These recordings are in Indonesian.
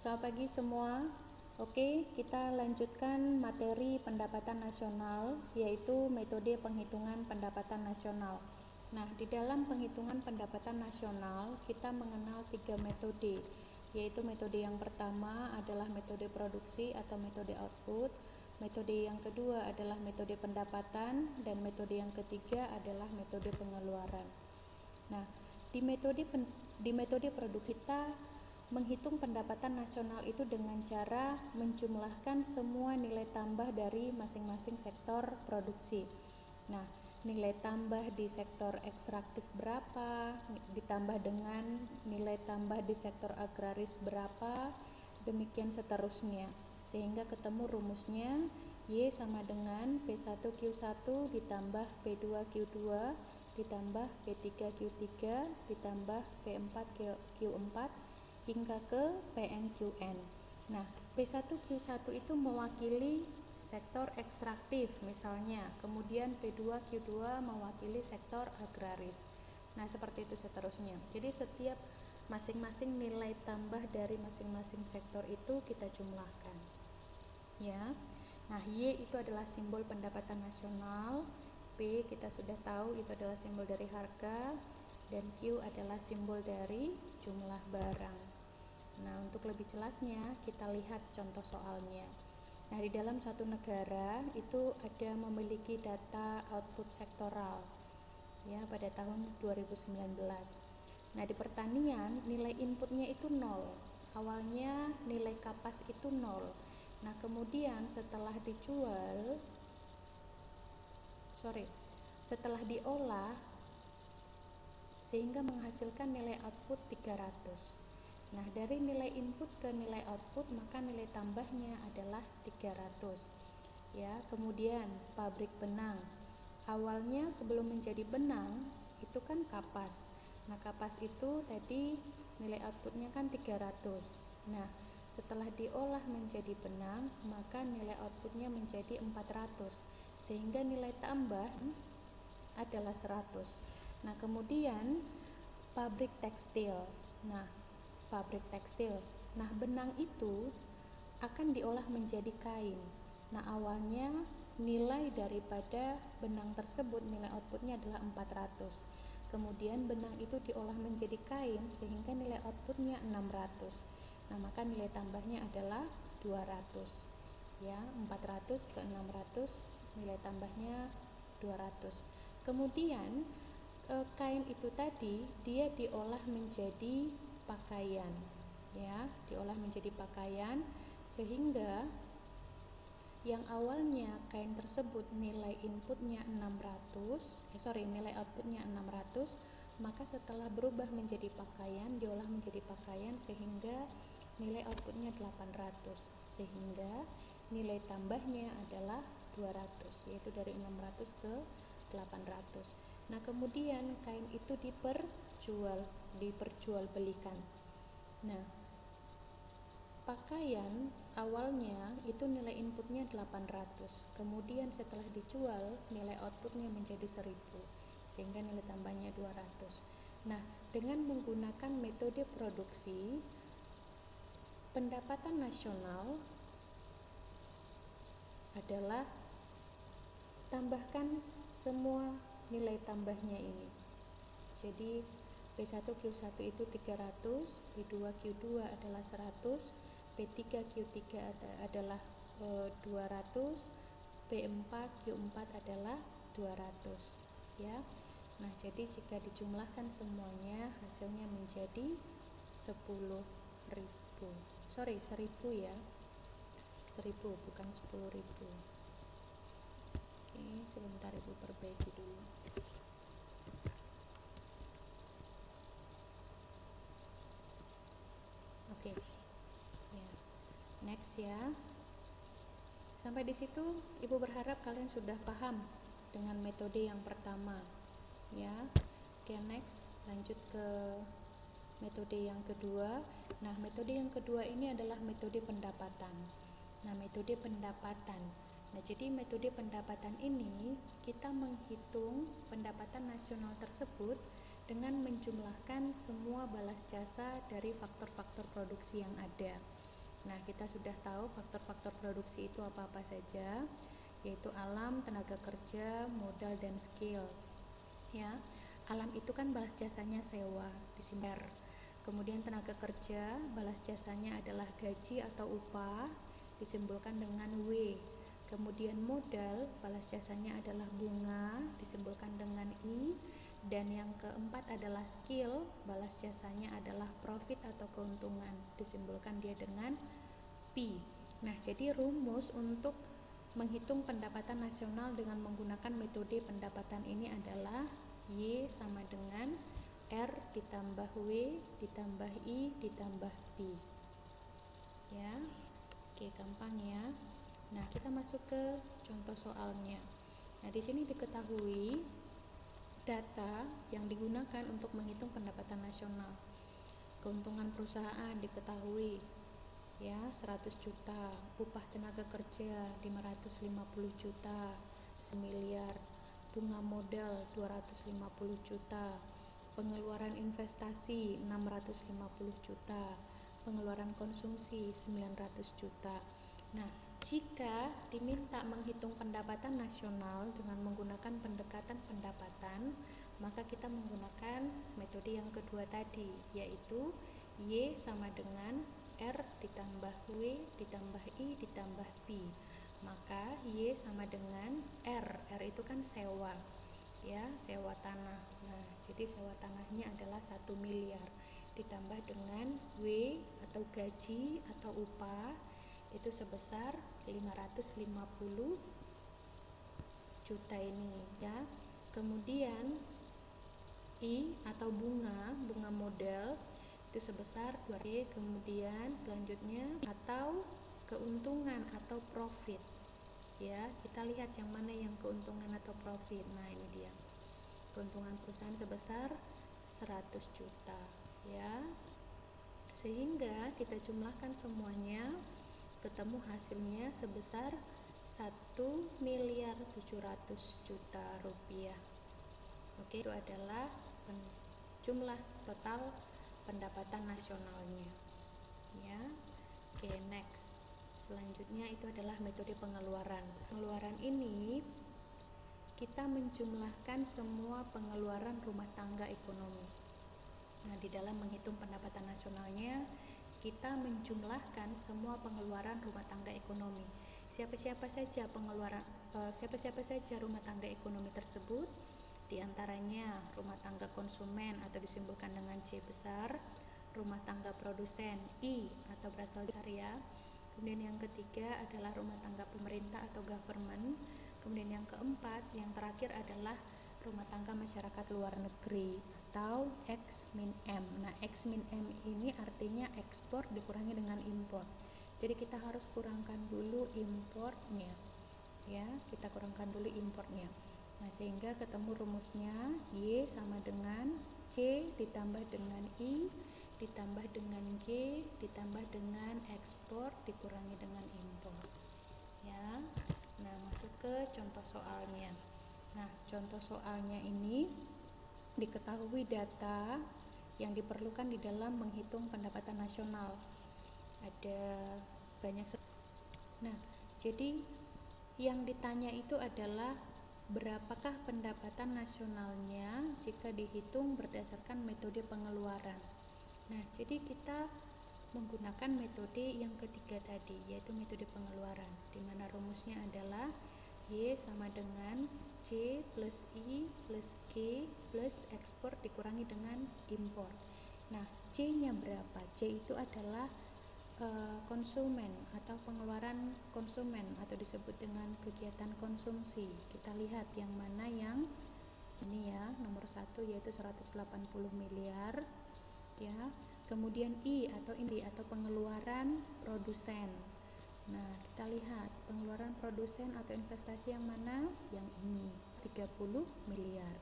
Selamat pagi semua. Oke, kita lanjutkan materi pendapatan nasional, yaitu metode penghitungan pendapatan nasional. Nah, di dalam penghitungan pendapatan nasional, kita mengenal 3 metode, yaitu metode yang pertama adalah metode produksi atau metode output, metode yang kedua adalah metode pendapatan, dan metode yang ketiga adalah metode pengeluaran. Nah, di metode produksi kita menghitung pendapatan nasional itu dengan cara menjumlahkan semua nilai tambah dari masing-masing sektor produksi. Nah, nilai tambah di sektor ekstraktif berapa, ditambah dengan nilai tambah di sektor agraris berapa, demikian seterusnya. Sehingga ketemu rumusnya Y sama dengan P1Q1 ditambah P2Q2 ditambah P3Q3 ditambah P4Q4 hingga ke PNQN. Nah, P1Q1 itu mewakili sektor ekstraktif misalnya, kemudian P2Q2 mewakili sektor agraris. Nah, seperti itu seterusnya. Jadi setiap masing-masing nilai tambah dari masing-masing sektor itu kita jumlahkan. Ya. Nah, Y itu adalah simbol pendapatan nasional, P kita sudah tahu itu adalah simbol dari harga, dan Q adalah simbol dari jumlah barang. Nah, untuk lebih jelasnya kita lihat contoh soalnya. Nah, di dalam suatu negara itu ada memiliki data output sektoral ya pada tahun 2019. Nah, di pertanian nilai inputnya itu 0. Awalnya nilai kapas itu 0. Nah, kemudian setelah diolah sehingga menghasilkan nilai output 300. Nah, dari nilai input ke nilai output maka nilai tambahnya adalah 300. Ya, kemudian pabrik benang. Awalnya sebelum menjadi benang itu kan kapas. Nah, kapas itu tadi nilai outputnya kan 300. Nah, setelah diolah menjadi benang maka nilai outputnya menjadi 400. Sehingga nilai tambah adalah 100. Nah, kemudian pabrik tekstil. Nah, benang itu akan diolah menjadi kain. Nah, awalnya nilai daripada benang tersebut nilai outputnya adalah 400. Kemudian benang itu diolah menjadi kain sehingga nilai outputnya 600. Nah, maka nilai tambahnya adalah 200. Ya, 400 ke 600 nilai tambahnya 200. Kemudian kain itu tadi dia diolah menjadi pakaian, ya, diolah menjadi pakaian sehingga yang awalnya kain tersebut nilai outputnya 600, maka setelah berubah menjadi pakaian, diolah menjadi pakaian sehingga nilai outputnya 800, sehingga nilai tambahnya adalah 200, yaitu dari 600 ke 800. Nah, kemudian kain itu diperjualbelikan. Nah, pakaian awalnya itu nilai inputnya 800, kemudian setelah dijual nilai outputnya menjadi 1000, sehingga nilai tambahnya 200. Nah, dengan menggunakan metode produksi, pendapatan nasional adalah tambahkan semua nilai tambahnya ini. Jadi P1Q1 itu 300, P2Q2 adalah 100, P3Q3 adalah 200, P4Q4 adalah 200, ya. Nah, jadi jika dijumlahkan semuanya hasilnya menjadi 10.000. 1000 ya. 1000 bukan 10.000. Oke, sebentar Ibu perbaiki dulu. Oke. Ya. Next ya. Sampai di situ Ibu berharap kalian sudah paham dengan metode yang pertama. Ya. Oke, next. Lanjut ke metode yang kedua. Nah, metode yang kedua ini adalah metode pendapatan. Nah, metode pendapatan. Nah, jadi metode pendapatan ini kita menghitung pendapatan nasional tersebut dengan menjumlahkan semua balas jasa dari faktor-faktor produksi yang ada. Nah, kita sudah tahu faktor-faktor produksi itu apa-apa saja, yaitu alam, tenaga kerja, modal, dan skill. Ya, alam itu kan balas jasanya sewa, disimpan. Kemudian tenaga kerja, balas jasanya adalah gaji atau upah, disimbolkan dengan W. Kemudian modal, balas jasanya adalah bunga, disimbolkan dengan I. Dan yang keempat adalah skill, balas jasanya adalah profit atau keuntungan, disimbolkan dia dengan P. Nah, jadi rumus untuk menghitung pendapatan nasional dengan menggunakan metode pendapatan ini adalah Y sama dengan R ditambah W ditambah I ditambah P. Ya, oke, gampang ya. Nah, kita masuk ke contoh soalnya. Nah, di sini diketahui data yang digunakan untuk menghitung pendapatan nasional. Keuntungan perusahaan diketahui ya 100 juta, upah tenaga kerja 550 juta, 1 miliar, bunga modal 250 juta, pengeluaran investasi 650 juta, pengeluaran konsumsi 900 juta. Nah, jika diminta menghitung pendapatan nasional dengan menggunakan pendekatan pendapatan, maka kita menggunakan metode yang kedua tadi, yaitu Y sama dengan R ditambah W ditambah I ditambah P. Maka Y sama dengan R itu kan sewa, ya, sewa tanah. Nah, jadi sewa tanahnya adalah 1 miliar ditambah dengan W atau gaji atau upah itu sebesar 550 juta ini, ya. Kemudian I atau bunga modal itu sebesar 2. Kemudian selanjutnya atau keuntungan atau profit, ya, kita lihat yang mana yang keuntungan atau profit. Nah, ini dia, keuntungan perusahaan sebesar 100 juta, ya, sehingga kita jumlahkan semuanya, ketemu hasilnya sebesar 1.700.000.000 rupiah. Oke, itu adalah jumlah total pendapatan nasionalnya, ya. Oke, next. Selanjutnya itu adalah metode pengeluaran. Pengeluaran ini kita menjumlahkan semua pengeluaran rumah tangga ekonomi. Nah, di dalam menghitung pendapatan nasionalnya, kita menjumlahkan semua pengeluaran rumah tangga ekonomi. Siapa-siapa saja rumah tangga ekonomi tersebut? Di antaranya rumah tangga konsumen atau disimbolkan dengan C besar, rumah tangga produsen I atau berasal dari ya. Kemudian yang ketiga adalah rumah tangga pemerintah atau government. Kemudian yang keempat, yang terakhir adalah rumah tangga masyarakat luar negeri atau X-M. Nah, X-M ini artinya ekspor dikurangi dengan impor. Jadi kita harus kurangkan dulu impornya, ya, kita kurangkan dulu impornya. Nah, sehingga ketemu rumusnya Y sama dengan C ditambah dengan I ditambah dengan G ditambah dengan ekspor dikurangi dengan impor, ya. Nah, masuk ke contoh soalnya. Nah, contoh soalnya ini diketahui data yang diperlukan di dalam menghitung pendapatan nasional. Ada banyak. Nah, jadi yang ditanya itu adalah berapakah pendapatan nasionalnya jika dihitung berdasarkan metode pengeluaran. Nah, jadi kita menggunakan metode yang ketiga tadi, yaitu metode pengeluaran, di mana rumusnya adalah Y sama dengan C plus I plus G plus ekspor dikurangi dengan impor. Nah, C-nya berapa? C itu adalah konsumen atau pengeluaran konsumen atau disebut dengan kegiatan konsumsi. Kita lihat yang mana yang ini ya, nomor 1 yaitu 180 miliar, ya. Kemudian I atau pengeluaran produsen. Nah, kita lihat pengeluaran produsen atau investasi yang mana? Yang ini, 30 miliar,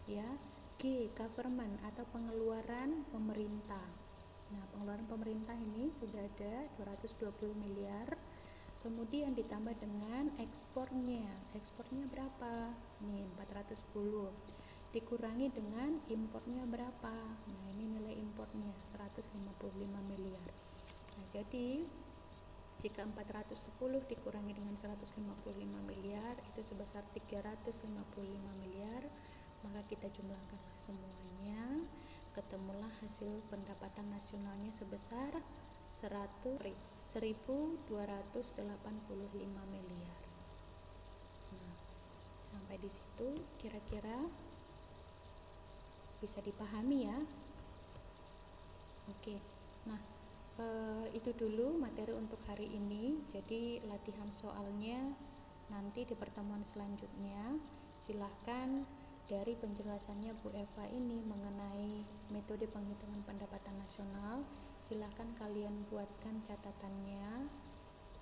ya. G, government atau pengeluaran pemerintah. Nah, pengeluaran pemerintah ini sudah ada 220 miliar. Kemudian ditambah dengan ekspornya. Ekspornya berapa? Nih, 410. Dikurangi dengan impornya berapa? Nah, ini nilai impornya 155 miliar. Nah, jadi jika 410 dikurangi dengan 155 miliar itu sebesar 355 miliar, maka kita jumlahkanlah semuanya, ketemulah hasil pendapatan nasionalnya sebesar 1.285 miliar. Nah, sampai di situ kira-kira bisa dipahami ya. Oke. Nah, itu dulu materi untuk hari ini. Jadi latihan soalnya nanti di pertemuan selanjutnya. Silahkan dari penjelasannya Bu Eva ini mengenai metode penghitungan pendapatan nasional, silahkan kalian buatkan catatannya,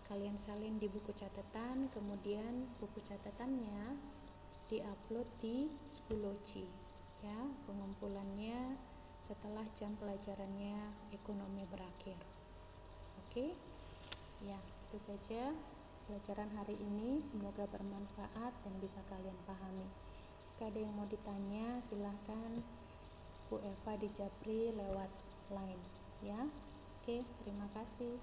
kalian salin di buku catatan, kemudian buku catatannya diupload di Schoology ya, pengumpulannya setelah jam pelajarannya ekonomi berakhir. Oke, ya itu saja pelajaran hari ini, semoga bermanfaat dan bisa kalian pahami. Jika ada yang mau ditanya, silahkan Bu Eva di Japri lewat line ya. Oke, terima kasih.